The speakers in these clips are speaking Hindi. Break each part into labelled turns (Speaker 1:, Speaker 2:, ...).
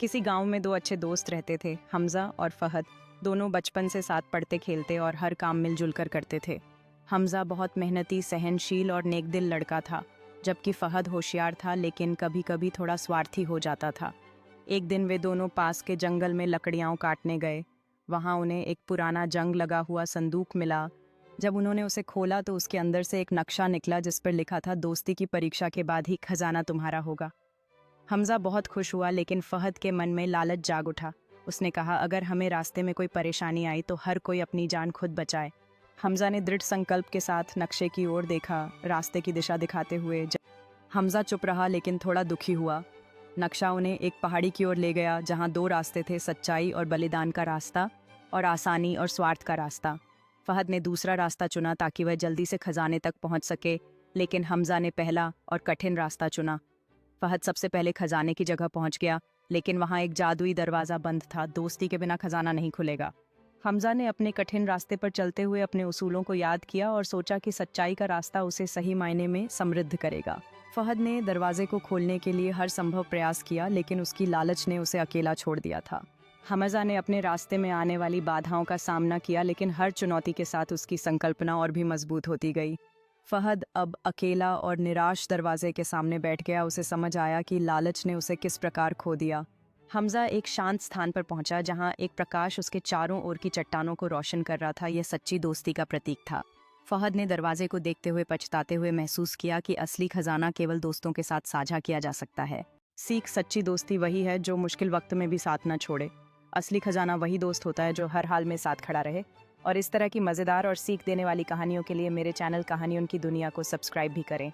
Speaker 1: किसी गांव में दो अच्छे दोस्त रहते थे, हमजा और फहद। दोनों बचपन से साथ पढ़ते खेलते और हर काम मिलजुल कर करते थे। हमजा बहुत मेहनती, सहनशील और नेकदिल लड़का था, जबकि फहद होशियार था लेकिन कभी कभी थोड़ा स्वार्थी हो जाता था। एक दिन वे दोनों पास के जंगल में लकड़ियाँ काटने गए। वहाँ उन्हें एक पुराना जंग लगा हुआ संदूक मिला। जब उन्होंने उसे खोला तो उसके अंदर से एक नक्शा निकला जिस पर लिखा था, दोस्ती की परीक्षा के बाद ही खजाना तुम्हारा होगा। हमजा बहुत खुश हुआ, लेकिन फहद के मन में लालच जाग उठा। उसने कहा, अगर हमें रास्ते में कोई परेशानी आई तो हर कोई अपनी जान खुद बचाए। हमजा ने दृढ़ संकल्प के साथ नक्शे की ओर देखा, रास्ते की दिशा दिखाते हुए। हमजा चुप रहा लेकिन थोड़ा दुखी हुआ। नक्शा उन्हें एक पहाड़ी की ओर ले गया, जहाँ दो रास्ते थे, सच्चाई और बलिदान का रास्ता और आसानी और स्वार्थ का रास्ता। फहद ने दूसरा रास्ता चुना ताकि वह जल्दी से खजाने तक पहुंच सके, लेकिन हमजा ने पहला और कठिन रास्ता चुना। फहद सबसे पहले खजाने की जगह पहुंच गया, लेकिन वहां एक जादुई दरवाज़ा बंद था। दोस्ती के बिना खजाना नहीं खुलेगा। हमजा ने अपने कठिन रास्ते पर चलते हुए अपने उसूलों को याद किया और सोचा कि सच्चाई का रास्ता उसे सही मायने में समृद्ध करेगा। फहद ने दरवाजे को खोलने के लिए हर संभव प्रयास किया, लेकिन उसकी लालच ने उसे अकेला छोड़ दिया था। हमजा ने अपने रास्ते में आने वाली बाधाओं का सामना किया, लेकिन हर चुनौती के साथ उसकी संकल्पना और भी मजबूत होती गई। फहद अब अकेला और निराश दरवाजे के सामने बैठ गया। उसे समझ आया कि लालच ने उसे किस प्रकार खो दिया। हमजा एक शांत स्थान पर पहुंचा, जहां एक प्रकाश उसके चारों ओर की चट्टानों को रोशन कर रहा था। यह सच्ची दोस्ती का प्रतीक था। फहद ने दरवाजे को देखते हुए पछताते हुए महसूस किया कि असली खजाना केवल दोस्तों के साथ साझा किया जा सकता है। सीख, सच्ची दोस्ती वही है जो मुश्किल वक्त में भी साथ न छोड़े। असली खजाना वही दोस्त होता है जो हर हाल में साथ खड़ा रहे। और इस तरह की मज़ेदार और सीख देने वाली कहानियों के लिए मेरे चैनल कहानियों की दुनिया को सब्सक्राइब भी करें।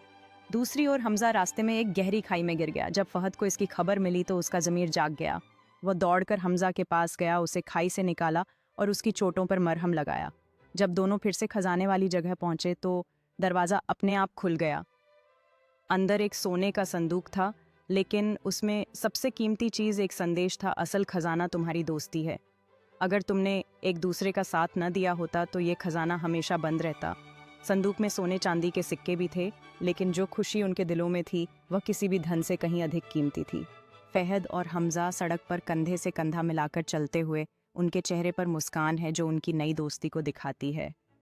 Speaker 1: दूसरी ओर हमजा रास्ते में एक गहरी खाई में गिर गया। जब फहद को इसकी खबर मिली तो उसका ज़मीर जाग गया। वह दौड़कर हमजा के पास गया, उसे खाई से निकाला और उसकी चोटों पर मरहम लगाया। जब दोनों फिर से खजाने वाली जगह पहुंचे तो दरवाज़ा अपने आप खुल गया। अंदर एक सोने का संदूक था, लेकिन उसमें सबसे कीमती चीज़ एक संदेश था, असल खजाना तुम्हारी दोस्ती है। अगर तुमने एक दूसरे का साथ न दिया होता तो ये खजाना हमेशा बंद रहता। संदूक में सोने चांदी के सिक्के भी थे, लेकिन जो खुशी उनके दिलों में थी वह किसी भी धन से कहीं अधिक कीमती थी। फहद और हमजा सड़क पर कंधे से कंधा मिलाकर चलते हुए, उनके चेहरे पर मुस्कान है जो उनकी नई दोस्ती को दिखाती है।